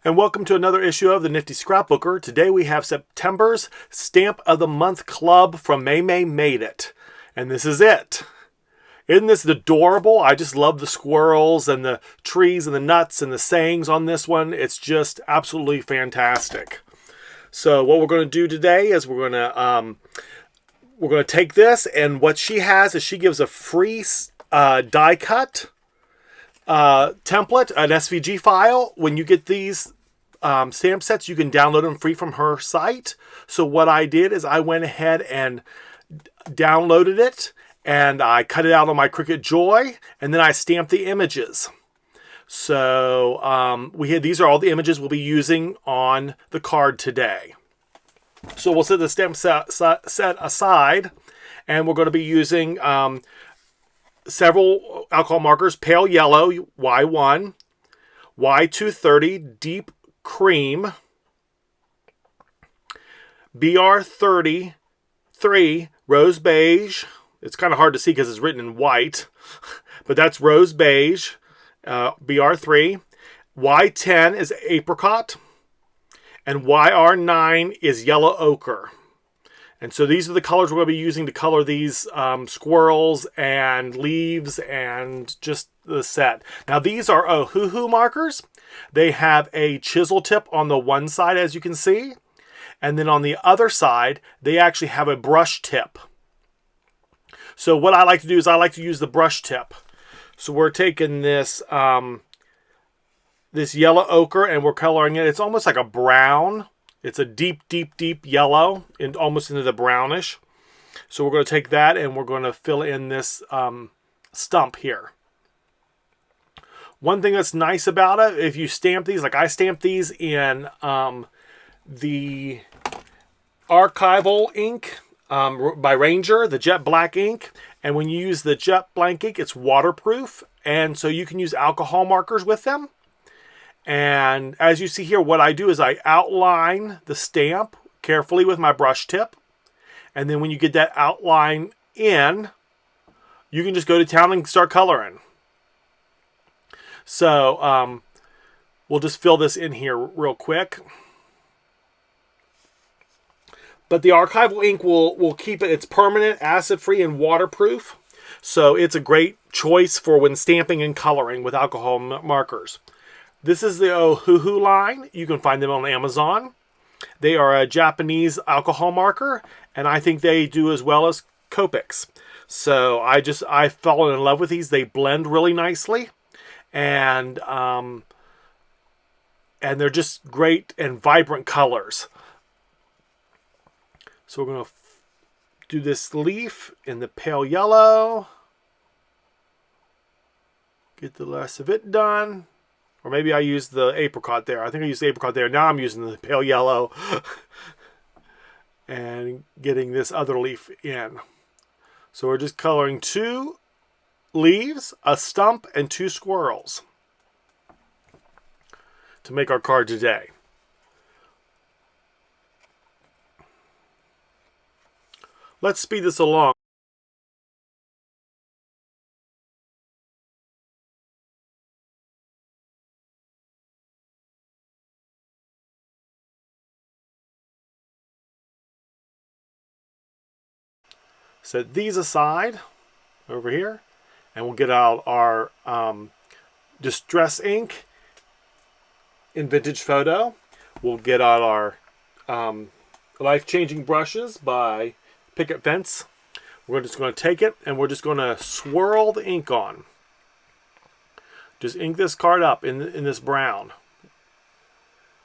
And welcome to another issue of the Nifty Scrapbooker. Today we have September's Stamp of the Month Club from Maymay made it. And this is it. Isn't this adorable? I just love the squirrels and the trees and the nuts and the sayings on this one. It's just absolutely fantastic. So what we're going to do today is we're going to take this, and what she has is she gives a free die cut template, an SVG file. When you get these stamp sets, you can download them free from her site. So what I did is I went ahead and downloaded it, and I cut it out on my Cricut Joy, and then I stamped the images. So these are all the images we'll be using on the card today. So we'll set the stamp set aside, and we're going to be using several alcohol markers: Pale Yellow Y1, Y230 Deep Cream, BR33 Rose Beige. It's kind of hard to see because it's written in white, but that's Rose Beige, BR3. Y10 is Apricot, and YR9 is Yellow Ochre. And so these are the colors we're going to be using to color these squirrels and leaves and just the set. Now these are Ohuhu markers. They have a chisel tip on the one side, as you can see. And then on the other side, they actually have a brush tip. So what I like to do is I like to use the brush tip. So we're taking this, this yellow ochre, and we're coloring it. It's almost like a brown. It's a deep, deep, deep yellow, and almost into the brownish. So we're going to take that, and we're going to fill in this stump here. One thing that's nice about it, if you stamp these, like I stamped these in the archival ink by Ranger, the jet black ink. And when you use the jet black ink, it's waterproof. And so you can use alcohol markers with them. And as you see here, what I do is I outline the stamp carefully with my brush tip. And then when you get that outline in, you can just go to town and start coloring. So we'll just fill this in here real quick. But the archival ink will keep it. It's permanent, acid-free, and waterproof. So it's a great choice for when stamping and coloring with alcohol markers. This is the Ohuhu line. You can find them on Amazon. They are a Japanese alcohol marker, and I think they do as well as Copics. So I've fallen in love with these. They blend really nicely, and they're just great and vibrant colors. So we're going to do this leaf in the pale yellow. Get the rest of it done. Or maybe I used the apricot there. I think I used the apricot there. Now I'm using the pale yellow. And getting this other leaf in. So we're just coloring 2 leaves, a stump, and 2 squirrels to make our card today. Let's speed this along. Set these aside over here, and we'll get out our distress ink in Vintage Photo. We'll get out our life-changing brushes by Picket Fence. We're just going to take it, and we're just going to swirl the ink on. Just ink this card up in this brown.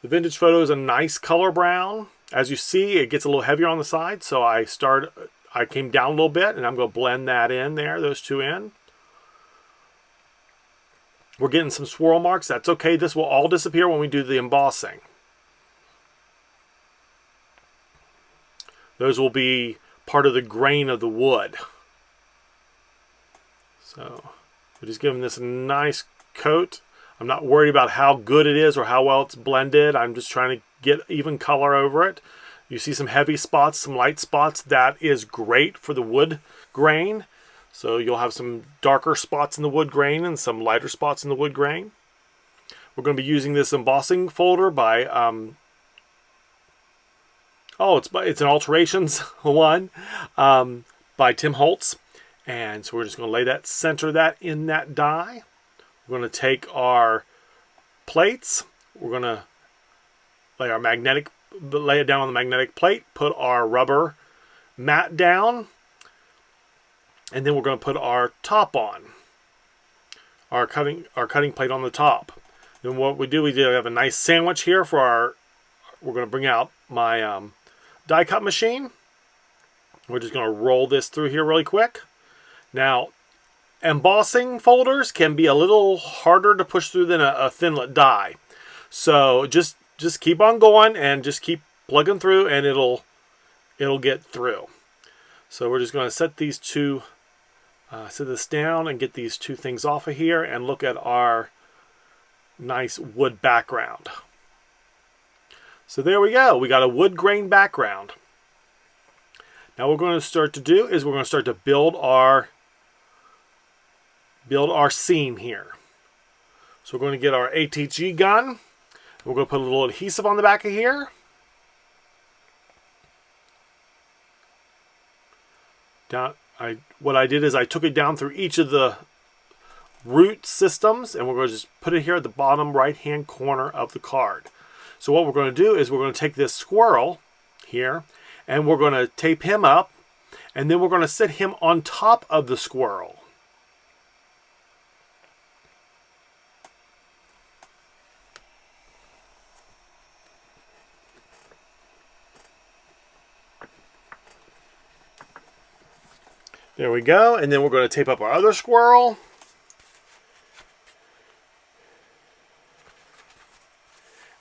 The Vintage Photo is a nice color brown. As you see, it gets a little heavier on the side, so I came down a little bit, and I'm going to blend that in there, those 2 in. We're getting some swirl marks. That's okay. This will all disappear when we do the embossing. Those will be part of the grain of the wood. So we're just giving this a nice coat. I'm not worried about how good it is or how well it's blended. I'm just trying to get even color over it. You see some heavy spots, some light spots. That is great for the wood grain. So you'll have some darker spots in the wood grain and some lighter spots in the wood grain. We're going to be using this embossing folder by, it's an Alterations one by Tim Holtz. And so we're just going to lay that, center that in that die. We're going to take our plates. We're going to lay it down on the magnetic plate, put our rubber mat down, and then we're going to put our top on, our cutting plate on the top. Then what we do have a nice sandwich here for we're going to bring out my die cut machine. We're just going to roll this through here really quick. Now, embossing folders can be a little harder to push through than a thinlet die. So just keep on going and just keep plugging through, and it'll get through. So we're just going to set these two, set this down and get these two things off of here and look at our nice wood background. So there we go. We got a wood grain background. Now what we're going to start to do is we're going to start to build our seam here. So we're going to get our ATG gun. We're going to put a little adhesive on the back of here. What I did is I took it down through each of the root systems, and we're going to just put it here at the bottom right hand corner of the card. So what we're going to do is we're going to take this squirrel here, and we're going to tape him up, and then we're going to sit him on top of the squirrel. There we go. And then we're going to tape up our other squirrel.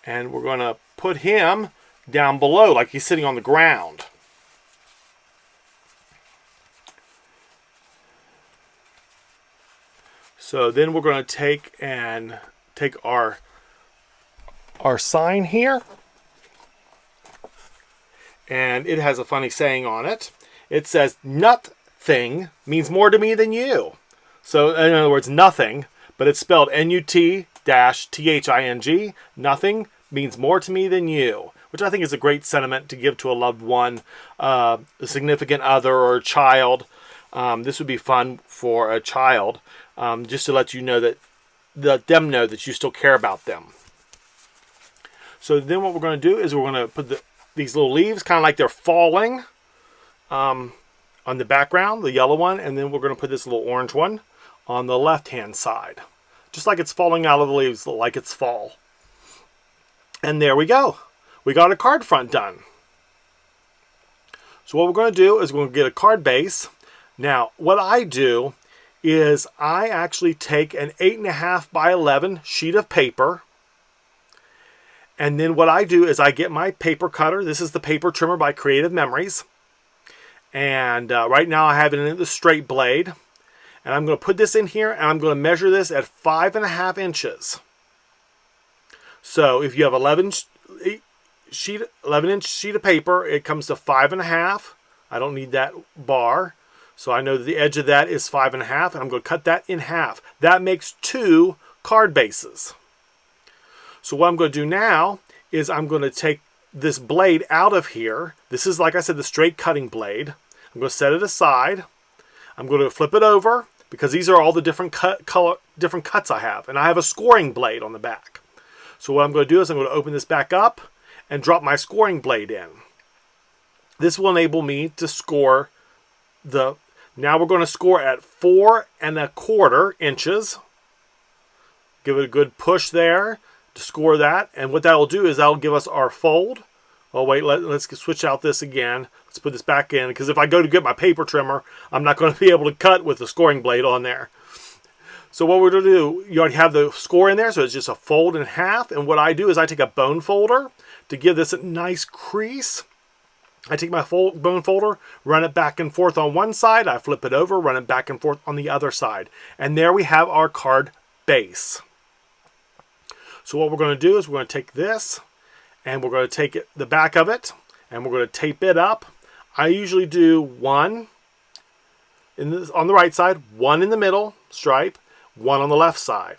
And we're going to put him down below like he's sitting on the ground. So then we're going to take our sign here. And it has a funny saying on it. It says, "Nothing means more to me than you." So in other words, nothing, but it's spelled N-U-T-T-H-I-N-G. Nothing means more to me than you, which I think is a great sentiment to give to a loved one, a significant other, or a child. This would be fun for a child, just to let you know let them know that you still care about them. So then what we're going to do is we're going to put these little leaves kind of like they're falling on the background, the yellow one, and then we're going to put this little orange one on the left-hand side. Just like it's falling out of the leaves, like it's fall. And there we go. We got a card front done. So what we're going to do is we're going to get a card base. Now, what I do is I actually take an 8.5 by 11 sheet of paper. And then what I do is I get my paper cutter. This is the paper trimmer by Creative Memories. And right now I have it in the straight blade. And I'm going to put this in here, and I'm going to measure this at 5.5 inches. So if you have 11-inch sheet of paper, it comes to 5.5. I don't need that bar. So I know that the edge of that is 5.5, and I'm going to cut that in half. That makes 2 card bases. So what I'm going to do now is I'm going to take this blade out of here. This is, like I said, the straight cutting blade. I'm going to set it aside. I'm going to flip it over because these are all the different cuts I have. And I have a scoring blade on the back. So what I'm going to do is I'm going to open this back up and drop my scoring blade in. This will enable me to score now we're going to score at 4.25 inches. Give it a good push there to score that. And what that will do is that will give us our fold. Oh wait, let's switch out this again. Let's put this back in, because if I go to get my paper trimmer, I'm not going to be able to cut with the scoring blade on there. So what we're going to do, you already have the score in there, so it's just a fold in half. And what I do is I take a bone folder to give this a nice crease. I take my bone folder, run it back and forth on one side, I flip it over, run it back and forth on the other side. And there we have our card base. So what we're going to do is we're going to take this, and we're going to take the back of it, and we're going to tape it up. I usually do one on the right side, one in the middle stripe, one on the left side.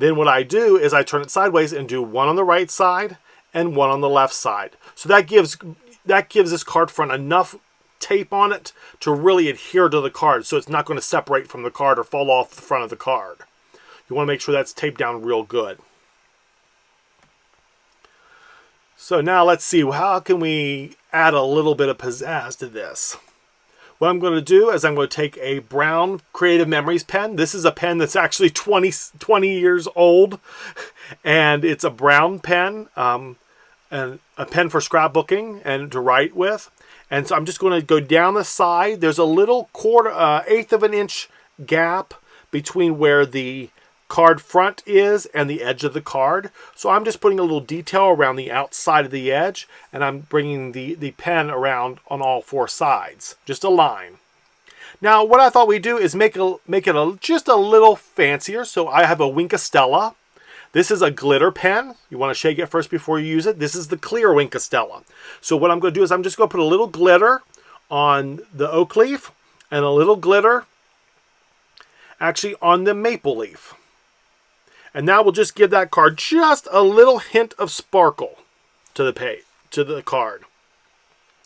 Then what I do is I turn it sideways and do one on the right side and one on the left side. So that gives this card front enough tape on it to really adhere to the card, so it's not going to separate from the card or fall off the front of the card. You want to make sure that's taped down real good. So now let's see, how can we add a little bit of pizzazz to this? What I'm going to do is I'm going to take a brown Creative Memories pen. This is a pen that's actually 20 years old, and it's a brown pen, and a pen for scrapbooking and to write with. And so I'm just going to go down the side. There's a little eighth of an inch gap between where the card front is and the edge of the card. So I'm just putting a little detail around the outside of the edge, and I'm bringing the pen around on all four sides. Just a line. Now what I thought we'd do is make it just a little fancier. So I have a Wink Stella. This is a glitter pen. You want to shake it first before you use it. This is the clear Wink Stella. So what I'm going to do is I'm just going to put a little glitter on the oak leaf and a little glitter actually on the maple leaf. And now we'll just give that card just a little hint of sparkle to the card.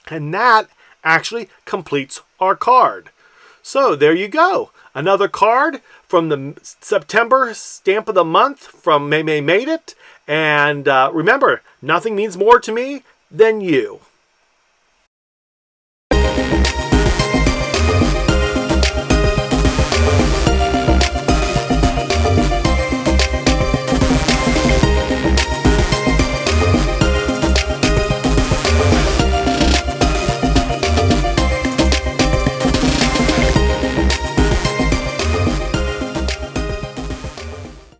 And that actually completes our card. So there you go. Another card from the September Stamp of the Month from Maymay Made It. And remember, nothing means more to me than you.